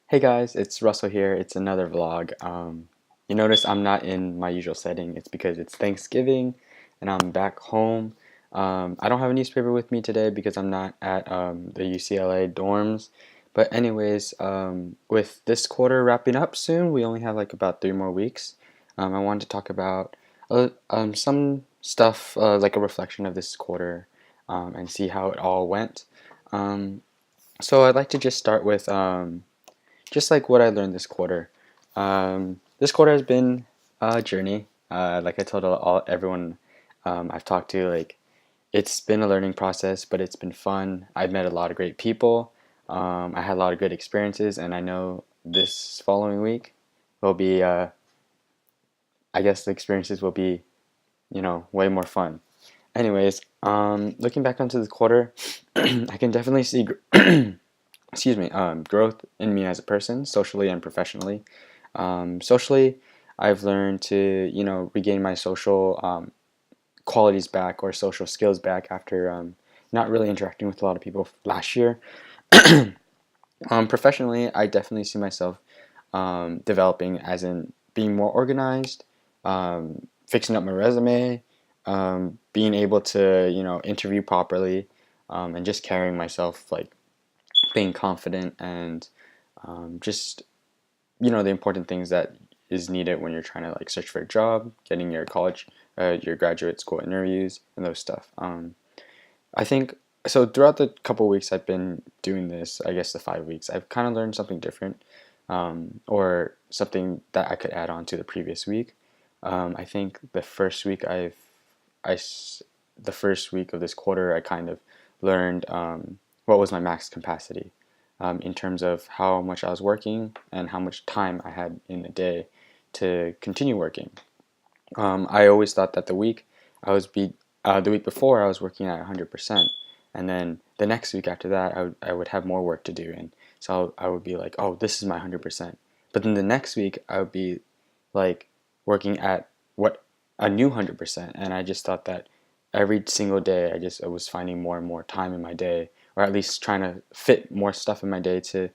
Hey guys, it's Russell here. It's another vlog. You notice I'm not in my usual setting. It's because it's Thanksgiving and I'm back home. I don't have a newspaper with me today because I'm not at the UCLA dorms. But anyways, with this quarter wrapping up soon, we only have like about 3 more weeks. I wanted to talk about some stuff like a reflection of this quarter and see how it all went. Um, so I'd like to just start with just like what I learned this quarter. This quarter has been a journey. Like I told everyone I've talked to, like it's been a learning process, but it's been fun. I've met a lot of great people. I had a lot of good experiences, and I know this following week will be. I guess the experiences will be, way more fun. Anyways, looking back onto the quarter, I can definitely see, excuse me, growth in me as a person, socially and professionally. Socially, I've learned to, regain my social qualities back or social skills back after not really interacting with a lot of people last year. Professionally, I definitely see myself developing as in being more organized, fixing up my resume, being able to, interview properly, and just carrying myself, like being confident and just the important things that is needed when you're trying to like search for a job, getting your college, your graduate school interviews, and those stuff. I think so. Throughout the couple weeks I've been doing this, I guess the 5 weeks, I've kind of learned something different, or something that I could add on to the previous week. I think I, s- the first week of this quarter, I kind of learned what was my max capacity in terms of how much I was working and how much time I had in a day to continue working. I always thought that the week before I was working at 100%, and then the next week after that I would have more work to do, and so I would be like, oh, this is my 100%. But then the next week I would be like working at what a new 100%, and I just thought that every single day I was finding more and more time in my day, or at least trying to fit more stuff in my day to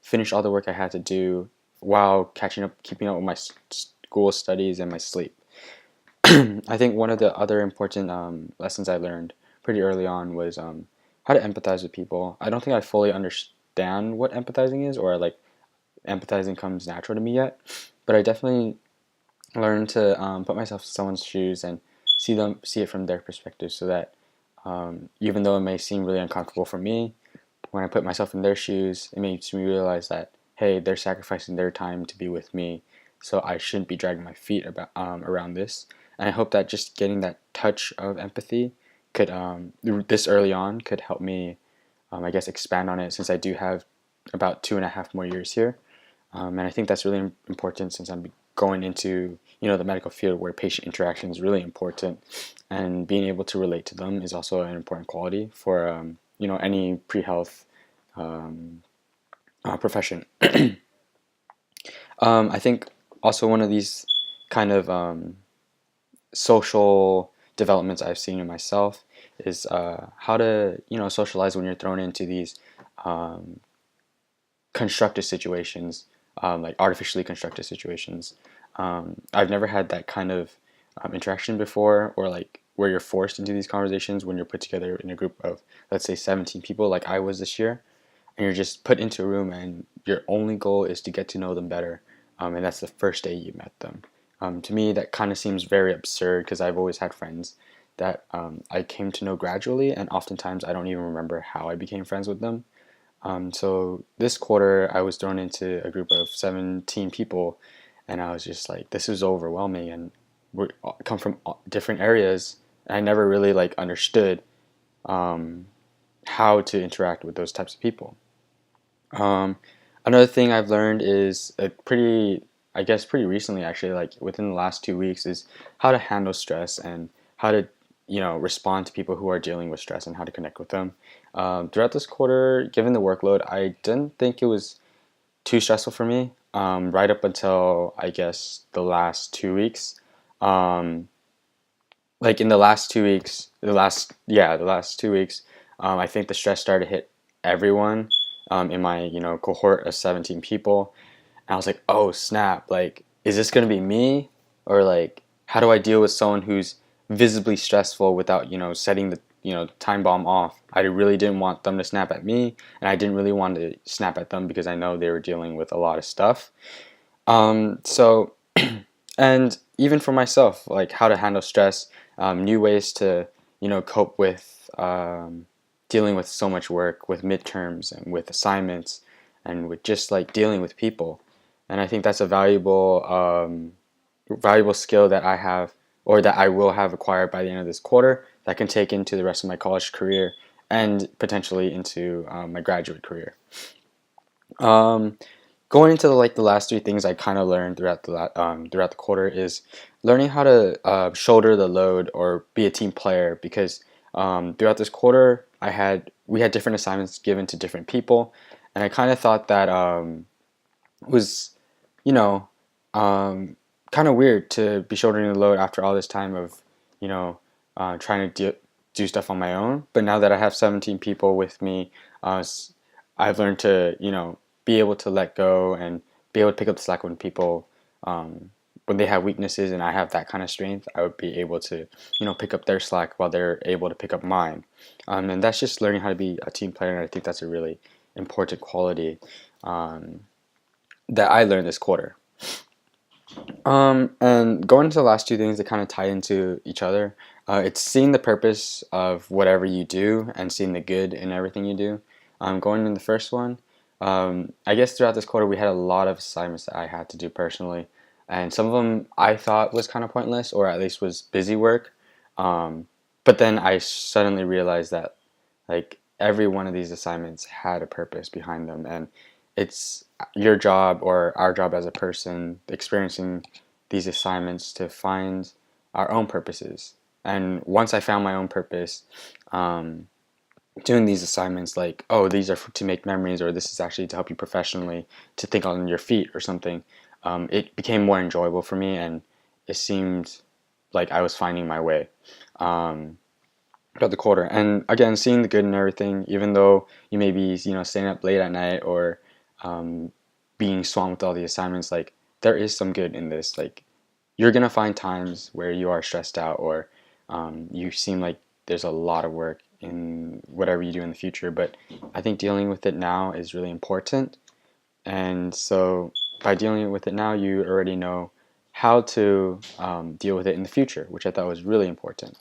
finish all the work I had to do while keeping up with my school studies and my sleep. I think one of the other important lessons I learned pretty early on was how to empathize with people. I don't think I fully understand what empathizing is, or like empathizing comes natural to me yet, but I definitely learned to put myself in someone's shoes and see it from their perspective, so that even though it may seem really uncomfortable for me, when I put myself in their shoes, it makes me realize that, hey, they're sacrificing their time to be with me, so I shouldn't be dragging my feet around this. And I hope that just getting that touch of empathy could, this early on, could help me, I guess, expand on it, since I do have about 2.5 more years here. And I think that's really important, since I'm going into the medical field where patient interaction is really important, and being able to relate to them is also an important quality for any pre-health um, profession. I think also one of these kind of social developments I've seen in myself is how to socialize when you're thrown into these um, constructive situations, like artificially constructed situations. I've never had that kind of interaction before, or like where you're forced into these conversations when you're put together in a group of, let's say, 17 people, like I was this year, and you're just put into a room, and your only goal is to get to know them better, and that's the first day you met them. To me, that kind of seems very absurd, because I've always had friends that I came to know gradually, and oftentimes I don't even remember how I became friends with them. So this quarter, I was thrown into a group of 17 people, and I was just like, this is overwhelming, and we come from different areas. And I never really like understood um, how to interact with those types of people. Um, Another thing I've learned is I guess pretty recently, actually, like within the last 2 weeks, is how to handle stress and how to, respond to people who are dealing with stress and how to connect with them. Throughout this quarter, given the workload, I didn't think it was too stressful for me. Right up until, I guess, the last 2 weeks. Um, like in the last 2 weeks, the last 2 weeks, I think the stress started to hit everyone, in my cohort of 17 people. And I was like, oh snap, like is this gonna be me, or like how do I deal with someone who's visibly stressful without setting the time bomb off? I really didn't want them to snap at me, and I didn't really want to snap at them because I know they were dealing with a lot of stuff. So and even for myself, like how to handle stress, new ways to cope with dealing with so much work, with midterms and with assignments, and with just like dealing with people. And I think that's a valuable skill that I have, or that I will have acquired by the end of this quarter, that I can take into the rest of my college career and potentially into my graduate career. Um, Going into the last three things I kind of learned throughout the quarter is learning how to shoulder the load or be a team player, because throughout this quarter we had different assignments given to different people, and I kind of thought that was you know um, kind of weird to be shouldering the load after all this time of you know trying to do stuff on my own. But now that I have 17 people with me, I've learned to be able to let go and be able to pick up the slack when they have weaknesses and I have that kind of strength. I would be able to pick up their slack while they're able to pick up mine, and that's just learning how to be a team player. And I think that's a really important quality um, that I learned this quarter. And going into the last two things that kind of tie into each other, it's seeing the purpose of whatever you do and seeing the good in everything you do. Going in the first one, I guess throughout this quarter we had a lot of assignments that I had to do personally, and some of them I thought was kind of pointless, or at least was busy work. But then I suddenly realized that like every one of these assignments had a purpose behind them, and it's your job or our job as a person experiencing these assignments to find our own purposes. And once I found my own purpose, um, doing these assignments, like, oh, these are to make memories, or this is actually to help you professionally, to think on your feet or something, it became more enjoyable for me, and it seemed like I was finding my way. Um, Throughout the quarter. And again, seeing the good in everything, even though you may be, staying up late at night, or um, being swamped with all the assignments, like there is some good in this. Like you're gonna find times where you are stressed out, or you seem like there's a lot of work in whatever you do in the future. But I think dealing with it now is really important. And so by dealing with it now, you already know how to deal with it in the future, which I thought was really important.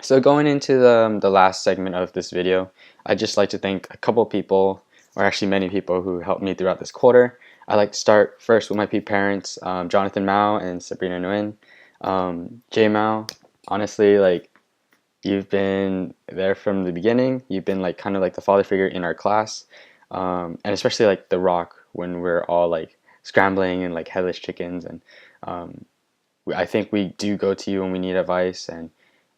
So going into the last segment of this video, I'd just like to thank a couple people, or actually many people, who helped me throughout this quarter. I'd like to start first with my parents, Jonathan Mao and Sabrina Nguyen. Jay Mao, honestly, like you've been there from the beginning. You've been like kind of like the father figure in our class, and especially like the rock when we're all like scrambling and like headless chickens. And I think we do go to you when we need advice, and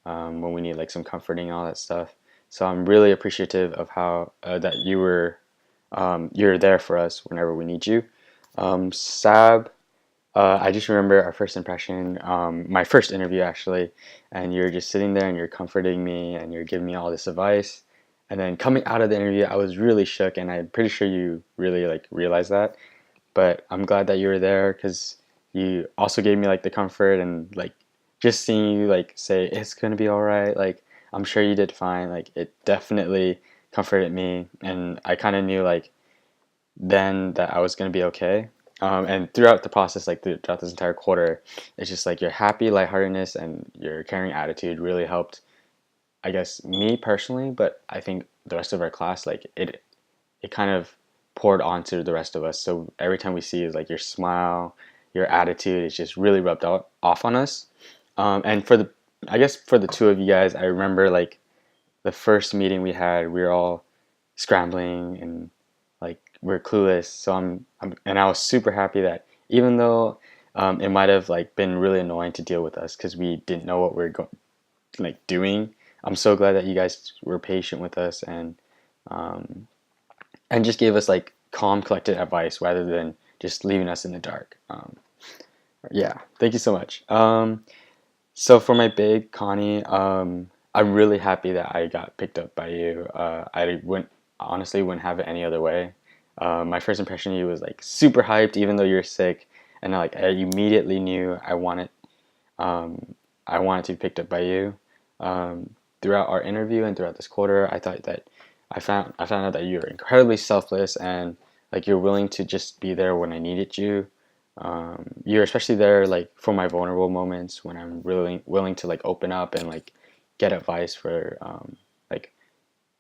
when we need like some comforting and all that stuff. So I'm really appreciative of how that you're there for us whenever we need you. Sab, I just remember our first impression, my first interview actually, and you're just sitting there and you're comforting me and you're giving me all this advice. And then coming out of the interview, I was really shook, and I'm pretty sure you really like realized that. But I'm glad that you were there, because you also gave me like the comfort, and like just seeing you like say it's gonna be all right, like I'm sure you did fine, like it definitely comforted me, and I kind of knew like then that I was gonna be okay. And throughout the process, like throughout this entire quarter, it's just like your happy lightheartedness and your caring attitude really helped, I guess, me personally, but I think the rest of our class, like it kind of poured onto the rest of us. So every time we see is like your smile, your attitude is just really rubbed off on us. And I guess for the two of you guys, I remember like the first meeting we had, we were all scrambling and like we're clueless. So and I was super happy that even though it might have like been really annoying to deal with us because we didn't know what we are like doing, I'm so glad that you guys were patient with us, um, and just gave us like calm, collected advice rather than just leaving us in the dark. Yeah, thank you so much. So for my big Connie, I'm really happy that I got picked up by you. I went honestly wouldn't have it any other way. My first impression of you was like super hyped, even though you're sick, and like I immediately knew um, I wanted to be picked up by you. Throughout our interview and throughout this quarter, I thought that I found out that you're incredibly selfless and like you're willing to just be there when I needed you. You're especially there like for my vulnerable moments when I'm really willing to like open up and like get advice for like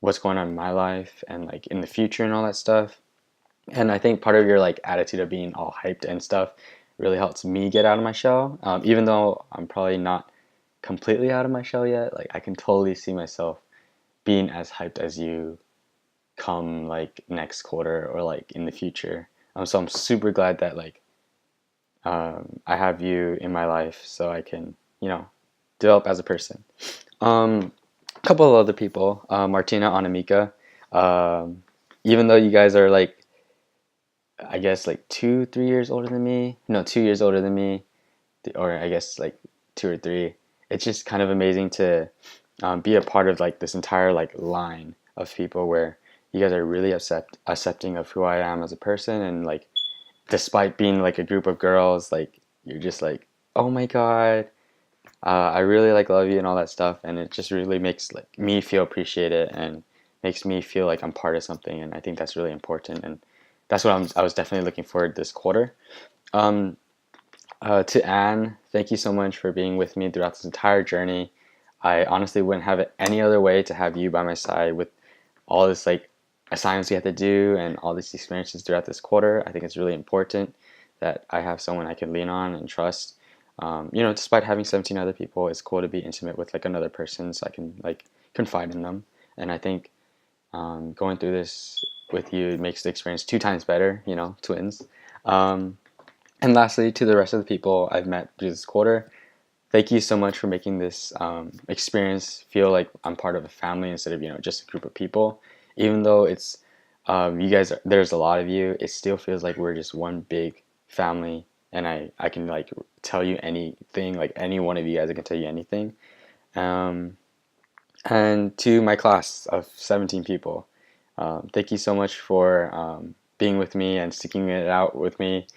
what's going on in my life and like in the future and all that stuff. And I think part of your like attitude of being all hyped and stuff really helps me get out of my shell. Even though I'm probably not completely out of my shell yet, like I can totally see myself being as hyped as you come like next quarter or like in the future. So I'm super glad that like I have you in my life so I can, you know, develop as a person. A couple of other people, Martina, Anamika. Even though you guys are like, I guess like 2, 3 years older than me. No, 2 years older than me, or I guess like 2 or 3. It's just kind of amazing to be a part of like this entire like line of people where you guys are really accepting of who I am as a person, and like despite being like a group of girls, like you're just like, oh my god, I really like love you and all that stuff, and it just really makes like me feel appreciated and makes me feel like I'm part of something, and I think that's really important, and that's what I was definitely looking forward this quarter. Um, to Anne, thank you so much for being with me throughout this entire journey. I honestly wouldn't have it any other way to have you by my side with all this like assignments we have to do and all these experiences throughout this quarter. I think it's really important that I have someone I can lean on and trust. You know, despite having 17 other people, it's cool to be intimate with like another person so I can like confide in them. And I think going through this with you makes the experience 2 times better, you know, twins. Um, and lastly, to the rest of the people I've met through this quarter, thank you so much for making this experience feel like I'm part of a family instead of, you know, just a group of people. Even though it's you guys, there's a lot of you, it still feels like we're just one big family. And I can like tell you anything, like any one of you guys, I can tell you anything. Um, and to my class of 17 people, thank you so much for being with me and sticking it out with me.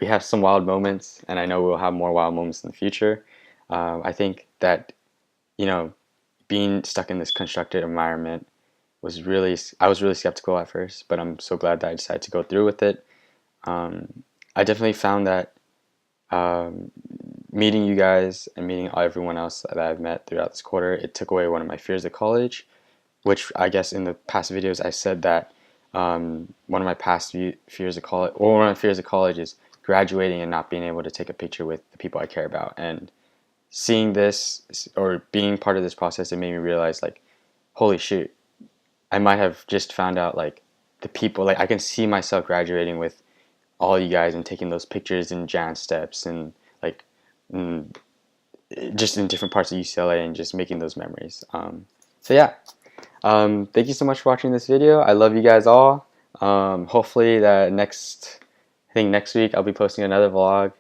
We have some wild moments, and I know we'll have more wild moments in the future. I think that, you know, being stuck in this constructed environment I was really skeptical at first, but I'm so glad that I decided to go through with it. I definitely found that um, meeting you guys and meeting everyone else that I've met throughout this quarter, it took away one of my fears of college, which I guess in the past videos I said that one of my fears of college, or one of my fears of college is graduating and not being able to take a picture with the people I care about. And seeing this or being part of this process, it made me realize like, holy shoot, I might have just found out like the people, like I can see myself graduating with all you guys and taking those pictures in Jan steps and like mm, just in different parts of UCLA and just making those memories. So yeah, thank you so much for watching this video. I love you guys all. Hopefully I think next week I'll be posting another vlog.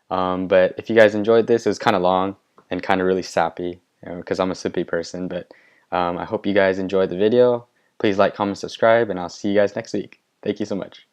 But if you guys enjoyed this, it was kind of long and kind of really sappy, you know, because I'm a sippy person. But I hope you guys enjoyed the video. Please like, comment, subscribe, and I'll see you guys next week. Thank you so much.